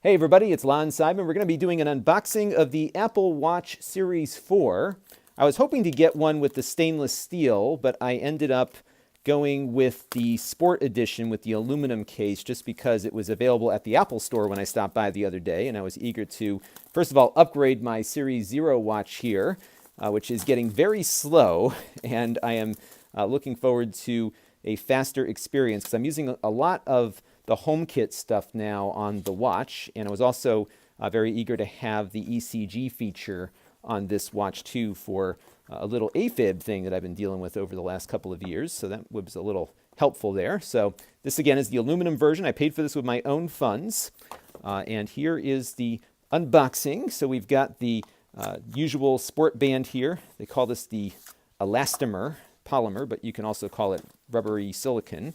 Hey everybody, it's Lon Simon. We're going to be doing an unboxing of the Apple Watch Series 4. I was hoping to get one with the stainless steel, but I ended up going with the Sport Edition with the aluminum case just because it was available at the Apple Store when I stopped by the other day, and I was eager to, first of all, upgrade my Series 0 watch here, which is getting very slow, and I am looking forward to a faster experience because I'm using a lot of the HomeKit stuff now on the watch, and I was also very eager to have the ECG feature on this watch too for a little AFib thing that I've been dealing with over the last couple of years, so that was a little helpful there. So this again is the aluminum version. I paid for this with my own funds, and here is the unboxing. So we've got the usual sport band here. They call this the elastomer polymer, but you can also call it rubbery silicone.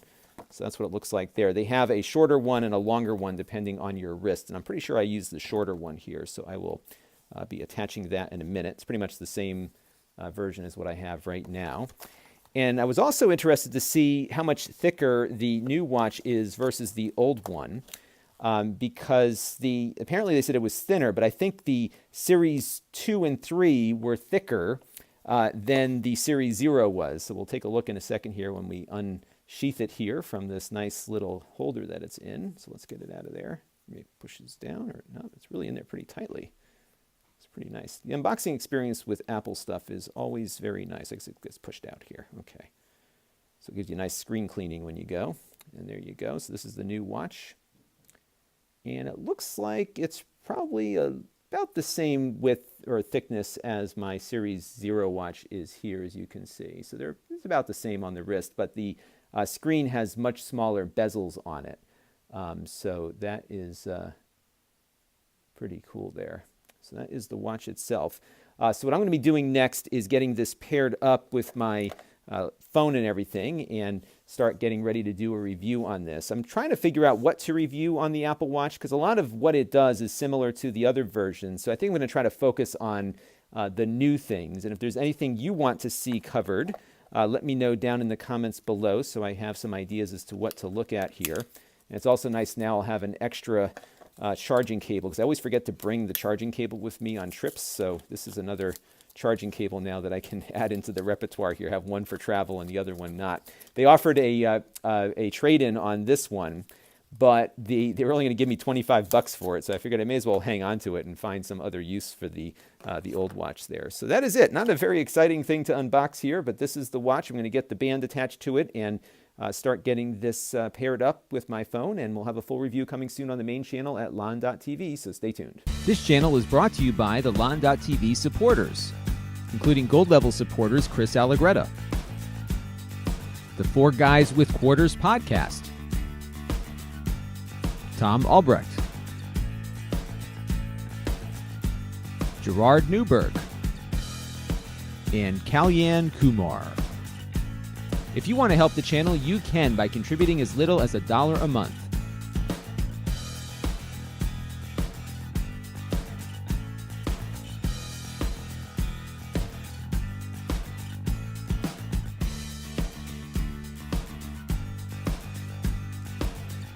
So that's what it looks like there. They have a shorter one and a longer one depending on your wrist, and I'm pretty sure I use the shorter one here, so I will be attaching that in a minute. It's pretty much the same version as what I have right now. And I was also interested to see how much thicker the new watch is versus the old one, because apparently they said it was thinner, but I think the Series 2 and 3 were thicker than the Series 0 was. So we'll take a look in a second here when we unsheath it here from this nice little holder that it's in. So let's get it out of there. Maybe push this down, or no, it's really in there pretty tightly. It's pretty nice. The unboxing experience with Apple stuff is always very nice. I guess it gets pushed out here. Okay. So it gives you a nice screen cleaning when you go. And there you go. So this is the new watch. And it looks like it's probably about the same width or thickness as my Series 0 watch is here, as you can see. So it's about the same on the wrist, but the screen has much smaller bezels on it. So that is pretty cool there. So that is the watch itself. So what I'm going to be doing next is getting this paired up with my phone and everything and start getting ready to do a review on this. I'm trying to figure out what to review on the Apple Watch because a lot of what it does is similar to the other versions. So I think I'm going to try to focus on the new things. And if there's anything you want to see covered, let me know down in the comments below so I have some ideas as to what to look at here. And it's also nice now I'll have an extra charging cable because I always forget to bring the charging cable with me on trips. So this is another charging cable now that I can add into the repertoire here. I have one for travel and the other one not. They offered a trade-in on this one, but they were only going to give me $25 for it. So I figured I may as well hang on to it and find some other use for the old watch there. So that is it. Not a very exciting thing to unbox here, but this is the watch. I'm going to get the band attached to it and start getting this paired up with my phone, and we'll have a full review coming soon on the main channel at lon.tv, so stay tuned. This channel is brought to you by the lon.tv supporters, including gold level supporters Chris Allegretta, the Four Guys with Quarters podcast, Tom Albrecht, Gerard Newberg, and Kalyan Kumar. If you want to help the channel, you can by contributing as little as $1 a month.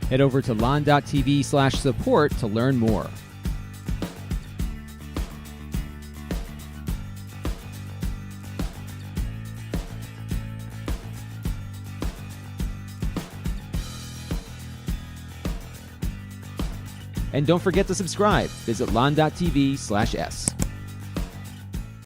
Head over to lon.tv/support to learn more. And don't forget to subscribe. Visit lon.tv/s.